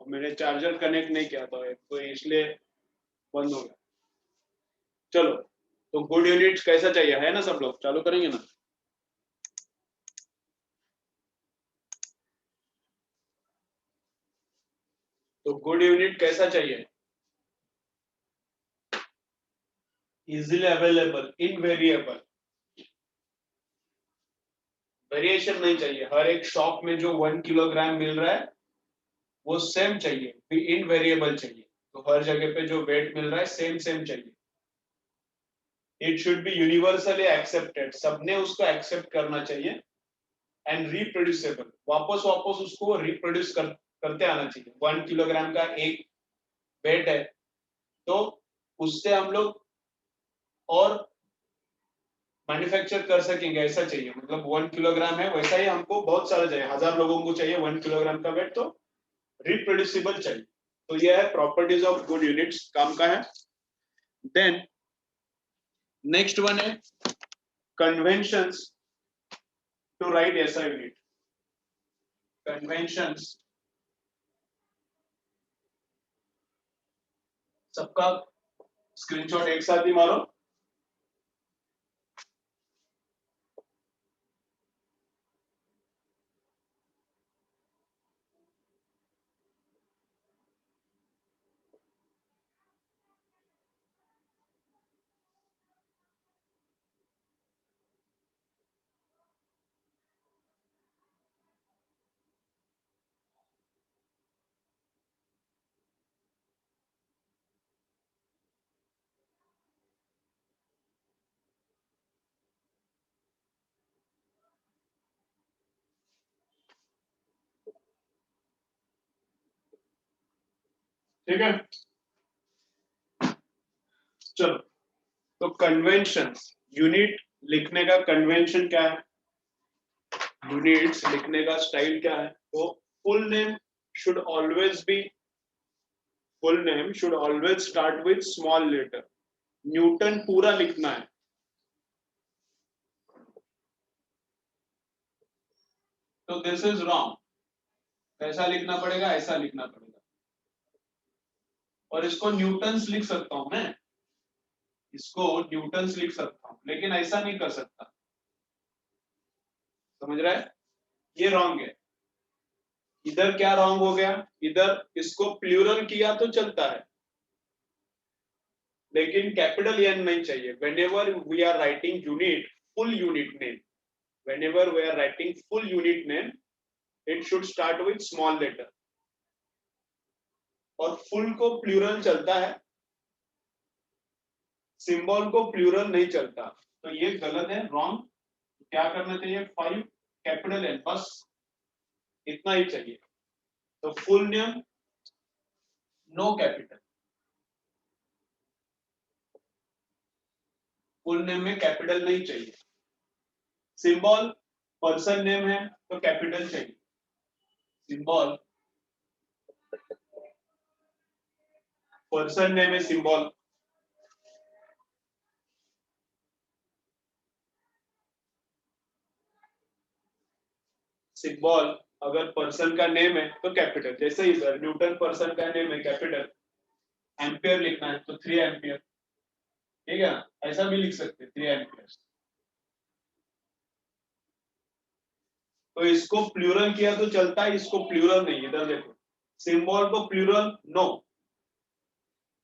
मैंने charger connect नहीं किया था तो इसलिए बंद हो गया। चलो, तो गुड यूनिट्स कैसा चाहिए, है ना सब लोग, चालू करेंगे ना। तो गुड यूनिट कैसा चाहिए, इजीली अवेलेबल, इनवेरिएबल, वेरिएशन नहीं चाहिए। हर एक शॉप में जो 1 किलोग्राम मिल रहा है वो सेम चाहिए, भी इनवेरिएबल चाहिए। तो हर जगह पे जो वेट मिल रहा है सेम सेम चाहिए। It should be universally accepted, सबने उसको एक्सेप्ट करना चाहिए। एंड रिप्रोड्यूसेबल, वापस वापस उसको रिप्रोड्यूस करते आना चाहिए। 1 किलोग्राम का एक वेट है तो उससे हम लोग और मैन्युफैक्चर कर सकेंगे, ऐसा चाहिए। मतलब 1 किलोग्राम है वैसा ही हमको बहुत सारा चाहिए, 1000 लोगों को चाहिए 1 किलोग्राम का वेट, तो रिप्रोड्यूसिबल चाहिए। तो यह है प्रॉपर्टीज ऑफ गुड यूनिट्स, काम का है। देन नेक्स्ट वन है conventions to write SI unit. Conventions सबका स्क्रीनशॉट एक साथ ही मारो। ठीक है, चलो। तो कन्वेंशन, यूनिट लिखने का कन्वेंशन क्या है, यूनिट्स लिखने का स्टाइल क्या है। तो full name should always be, full name should always start with small letter. Newton पूरा लिखना है, तो दिस इज रॉन्ग। ऐसा लिखना पड़ेगा, ऐसा लिखना पड़ेगा। और इसको न्यूटन्स लिख सकता हूं मैं, इसको न्यूटन्स लिख सकता हूं, लेकिन ऐसा नहीं कर सकता। समझ रहा है, ये रॉन्ग है। इधर क्या रॉन्ग हो गया, इधर इसको प्लूरल किया तो चलता है, लेकिन कैपिटल एन नहीं चाहिए। Whenever we are writing unit, full unit name, whenever we are writing full unit name, it should start with small letter. और फुल को प्लूरल चलता है, सिंबल को प्लूरल नहीं चलता। तो ये गलत है, रॉन्ग। क्या करना चाहिए, 5 कैपिटल एन, बस इतना ही चाहिए। तो full name no capital, full name में कैपिटल नहीं चाहिए। सिंबल पर्सन नेम है तो कैपिटल चाहिए। सिंबल पर्सन नेम है, सिंबल सिंबल अगर पर्सन का नेम है तो कैपिटल। जैसे ही सर न्यूटन पर्सन का नेम है, कैपिटल। एम्पियर लिखना है तो 3 एम्पियर, ठीक है ना, ऐसा भी लिख सकते हैं 3 एम्पियर। तो इसको प्लूरल किया तो चलता है, इसको प्लूरल नहीं। इधर देखो, सिंबल को प्लूरल नो,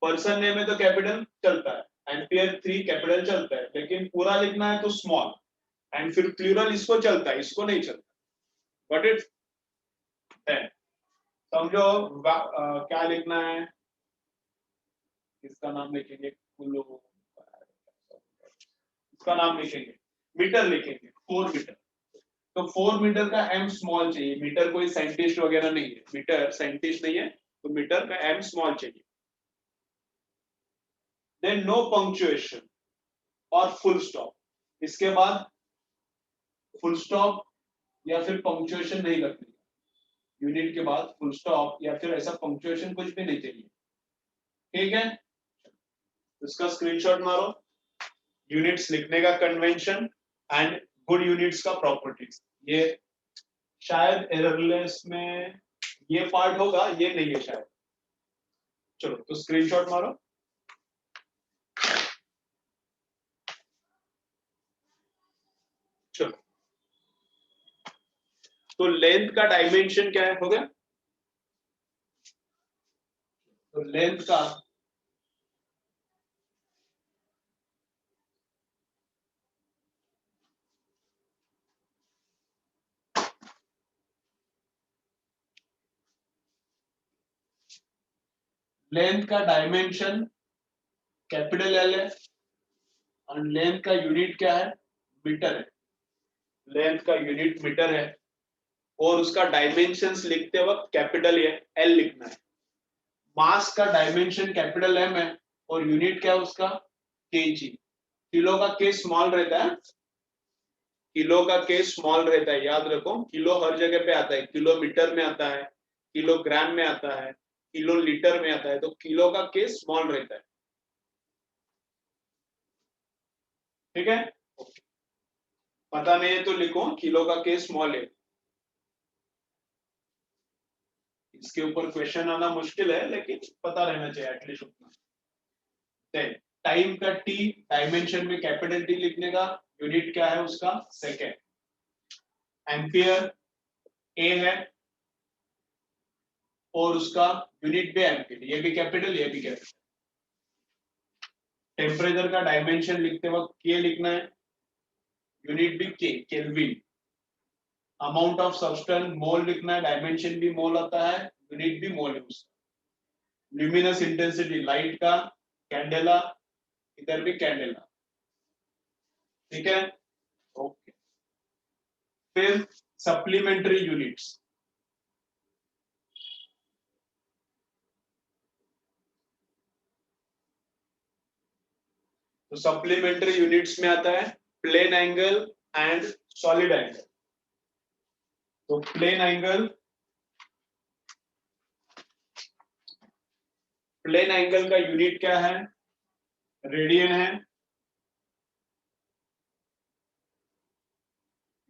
पर्सन नेम है तो कैपिटल चलता है, एम्पियर 3 कैपिटल चलता है, लेकिन पूरा लिखना है तो स्मॉल। एंड फिर प्लूरल इसको चलता है, इसको नहीं चलता। बट इट है, समझो। क्या लिखना है, इसका नाम लिखेंगे, इसका नाम लिखेंगे, मीटर लिखेंगे, 4 मीटर। तो 4 मीटर का एम स्मॉल चाहिए। मीटर कोई साइंटिस्ट वगैरह नहीं है, मीटर साइंटिस्ट नहीं है, तो मीटर का एम स्मॉल चाहिए। देन नो पंक्चुएशन और फुल स्टॉप। इसके बाद फुल स्टॉप या फिर पंक्चुएशन नहीं लगती। यूनिट के बाद फुल स्टॉप या फिर ऐसा पंक्चुएशन कुछ भी नहीं चाहिए, ठीक है। इसका स्क्रीनशॉट मारो, यूनिट्स लिखने का कन्वेंशन एंड गुड यूनिट्स का प्रॉपर्टीज। ये शायद एररलेस में ये पार्ट होगा, ये नहीं है शायद। चलो तो स्क्रीनशॉट मारो। चलो तो लेंथ का डायमेंशन क्या है, हो गया। तो लेंथ का डायमेंशन कैपिटल एल है और लेंथ का यूनिट क्या है, मीटर है। लेंथ का यूनिट मीटर है और उसका डायमेंशंस लिखते वक्त कैपिटल एल लिखना है। मास का डायमेंशन कैपिटल एम है और यूनिट क्या है उसका, केजी। किलो का के स्मॉल रहता है, किलो का के स्मॉल रहता है, याद रखो। किलो हर जगह पे आता है, किलोमीटर में आता है, किलोग्राम में आता है, किलो लीटर में आता है, तो किलो का के स्मॉल रहता है। ठीक है, पता नहीं है तो लिखो किलो का के स्मॉल है। इसके ऊपर क्वेश्चन आना मुश्किल है लेकिन पता रहना चाहिए एटलीस्ट उतना। टाइम का टी, डायमेंशन में कैपिटल टी लिखने का, यूनिट क्या है उसका, सेकेंड। एम्पियर ए है और उसका यूनिट भी एम्पियर, ये भी कैपिटल ये भी कैपिटल। टेम्परेचर का डायमेंशन लिखते वक्त के लिखना है, यूनिट भी के, केल्विन। अमाउंट ऑफ सब्सटेंस मोल लिखना है, डायमेंशन भी मोल आता है, यूनिट भी मोल है उसका। ल्यूमिनस इंटेंसिटी लाइट का, कैंडेला, इधर भी कैंडेला। ठीक है, ओके। फिर सप्लीमेंट्री यूनिट्स, तो सप्लीमेंट्री यूनिट्स में आता है plane angle and solid angle. तो प्लेन एंगल, प्लेन एंगल का यूनिट क्या है, रेडियन है,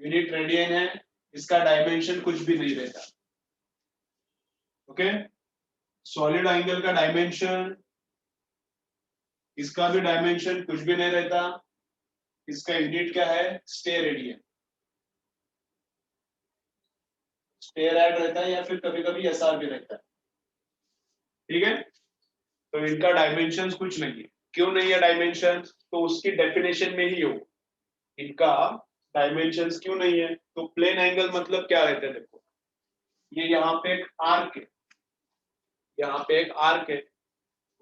यूनिट रेडियन है। इसका डायमेंशन कुछ भी नहीं रहता। ओके, सॉलिड एंगल का डायमेंशन, इसका भी डायमेंशन कुछ भी नहीं रहता। इसका यूनिट क्या है, स्टे रेडियन। स्टे रैड रहता है या फिर कभी कभी एसआर भी रहता है। ठीक है, तो इनका डायमेंशन कुछ नहीं है। क्यों नहीं है डायमेंशन, तो उसकी डेफिनेशन में ही हो। इनका डायमेंशंस क्यों नहीं है, तो प्लेन एंगल मतलब क्या रहता है, देखो ये यहाँ पे एक आर्क है, यहाँ पे एक आर्क है,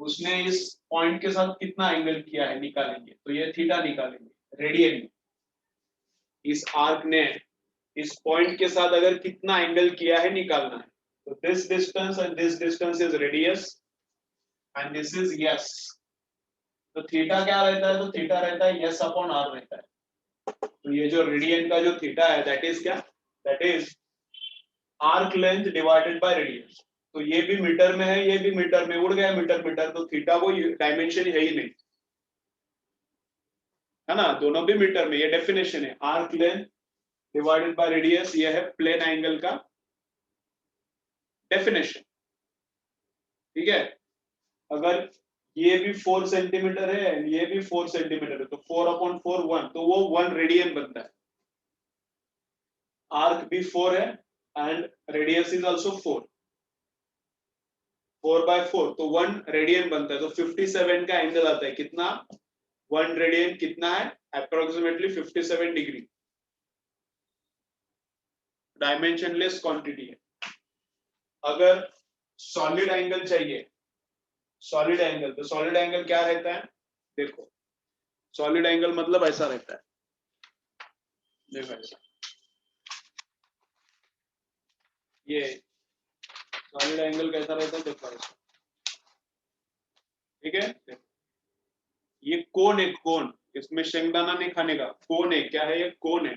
उसने इस पॉइंट के साथ कितना एंगल किया है निकालेंगे, तो ये थीटा निकालेंगे रेडियन में। इस आर्क ने इस पॉइंट के साथ अगर कितना एंगल किया है निकालना है, तो this distance and this distance is radius and this is yes. तो थीटा क्या रहता है, तो थीटा रहता है यस अपॉन आर रहता है। तो ये जो रेडियन का जो थीटा है दैट इज क्या, that is arc length divided by radius. तो ये भी मीटर में है, ये भी मीटर में, उड़ गया मीटर मीटर, तो थीटा वो डायमेंशन है ही नहीं, है ना, दोनों भी मीटर में। ये डेफिनेशन है, arc length divided by radius, ये है प्लेन एंगल का डेफिनेशन। ठीक है, अगर ये भी 4 सेंटीमीटर है, ये भी 4 सेंटीमीटर है, तो 4 अपॉन 4 1, तो वो 1 रेडियन बनता है। आर्क भी 4 है and radius is also 4, 4 by 4, तो 1 रेडियन बनता है। तो 57 का एंगल आता है कितना, 1 रेडियन कितना है, अप्रोक्सीमेटली 57 डिग्री। डायमेंशनलेस क्वांटिटी है। अगर सॉलिड एंगल चाहिए, सॉलिड एंगल, तो सॉलिड एंगल क्या रहता है, देखो सॉलिड एंगल मतलब ऐसा रहता है, देखो ऐसा, ये सॉलिड एंगल कैसा रहता है, देखो ऐसा। ठीक है, देखो ये कोन है, कोन, इसमें शेंगदाना नहीं खाने का, कोन है, क्या है ये, कोन है।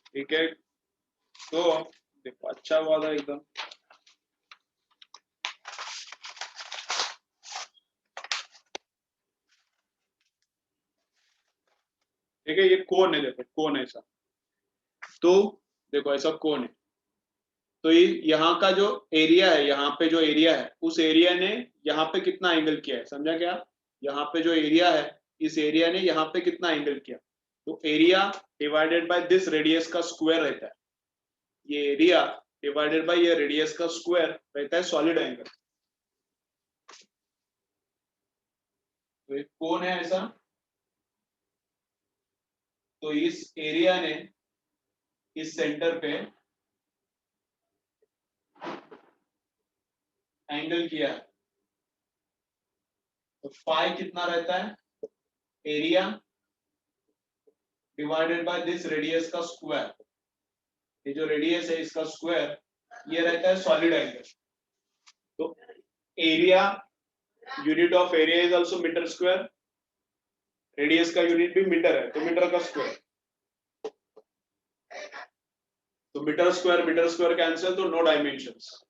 ठीक है, तो देखो अच्छा हुआ था एकदम। ठीक है, ये कोन है, देखो कोन ऐसा, तो देखो ऐसा कोन है। तो यहाँ का जो एरिया है, यहाँ पे जो एरिया है, उस एरिया ने यहाँ पे कितना एंगल किया है, समझा क्या? यहाँ पे जो एरिया है, इस एरिया ने यहाँ पे कितना एंगल किया, तो area divided by this radius का स्क्वायर रहता है। ये एरिया डिवाइडेड बाय ये रेडियस का स्क्वायर रहता है सॉलिड एंगल। तो एक कोण है ऐसा, तो इस एरिया ने इस सेंटर पे एंगल किया है, तो फाई कितना रहता है, area divided by this radius का स्क्वायर। ये जो रेडियस है इसका स्क्वायर, ये रहता है सॉलिड एंगल। तो area, unit of area is also metre square, radius का यूनिट भी मीटर है, तो मीटर का स्क्वायर, तो मीटर स्क्वायर कैंसिल, तो नो डायमेंशंस।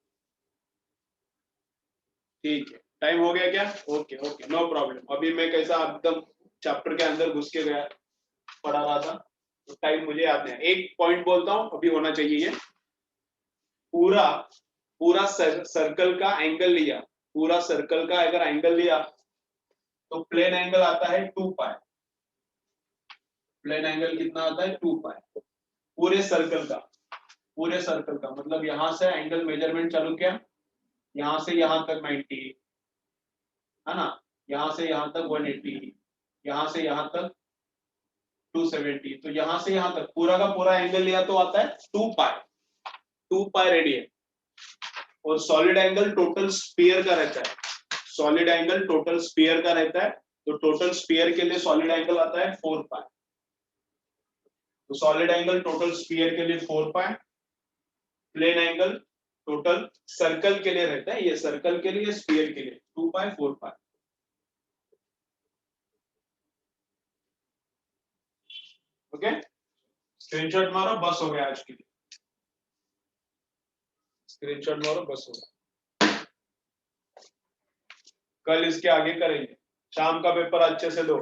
ठीक है, टाइम हो गया क्या? Okay okay, no problem. अभी मैं कैसा एकदम चैप्टर के अंदर घुस के गया, पढ़ा रहा था, तो टाइम मुझे याद नहीं। एक पॉइंट बोलता हूं, अभी होना चाहिए ये। पूरा सर्कल का एंगल लिया, पूरा सर्कल का अगर एंगल लिया तो प्लेन एंगल आता है 2 पाई। प्लेन एंगल कितना आता है? 2 पाई। पूरे सर्कल का मतलब यहां से एंगल मेजरमेंट चालू किया, यहां से यहां तक 90 है ना, यहां से यहां तक 180, यहां से यहां तक 270, तो यहां से यहां तक पूरा का पूरा एंगल लिया तो आता है 2 पाई रेडियन। और सॉलिड एंगल टोटल स्फीयर का रहता है, सॉलिड एंगल टोटल स्फीयर का रहता है, तो टोटल स्फीयर के लिए सॉलिड एंगल आता है 4 पाई। तो सॉलिड एंगल टोटल स्फीयर के लिए 4 पाई, प्लेन एंगल टोटल सर्कल के लिए रहता है, ये सर्कल के लिए, स्फीयर के लिए 2 पाई 4 पाई। ओके, स्क्रीनशॉट मारो, बस हो गया आज के लिए। स्क्रीनशॉट मारो, बस हो गया। कल इसके आगे करेंगे। शाम का पेपर अच्छे से दो,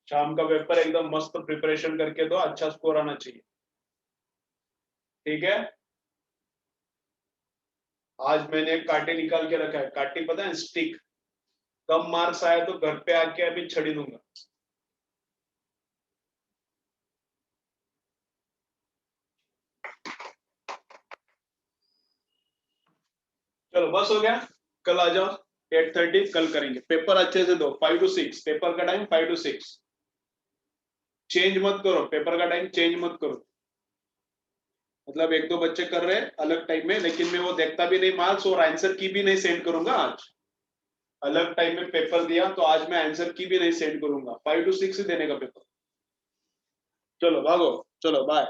शाम का पेपर एकदम मस्त प्रिपरेशन करके दो, अच्छा स्कोर आना चाहिए, ठीक है? आज मैंने एक काटे निकाल के रखा है, काटी पता है, स्टिक। कम मार्क्स आया तो घर पे आके अभी छड़ी दूंगा। चलो बस हो गया, कल आ जाओ 8:30, कल करेंगे। पेपर अच्छे से दो, 5 to 6 पेपर का टाइम, 5 to 6। चेंज मत करो, पेपर का टाइम चेंज मत करो। मतलब 1-2 बच्चे कर रहे हैं अलग टाइम में, लेकिन मैं वो देखता भी नहीं मार्क्स, और आंसर की भी नहीं सेंड करूंगा आज। अलग टाइम में पेपर दिया तो आज मैं आंसर की भी नहीं सेंड करूंगा, 5 to 6 ही देने का पेपर। चलो भागो, चलो बाय।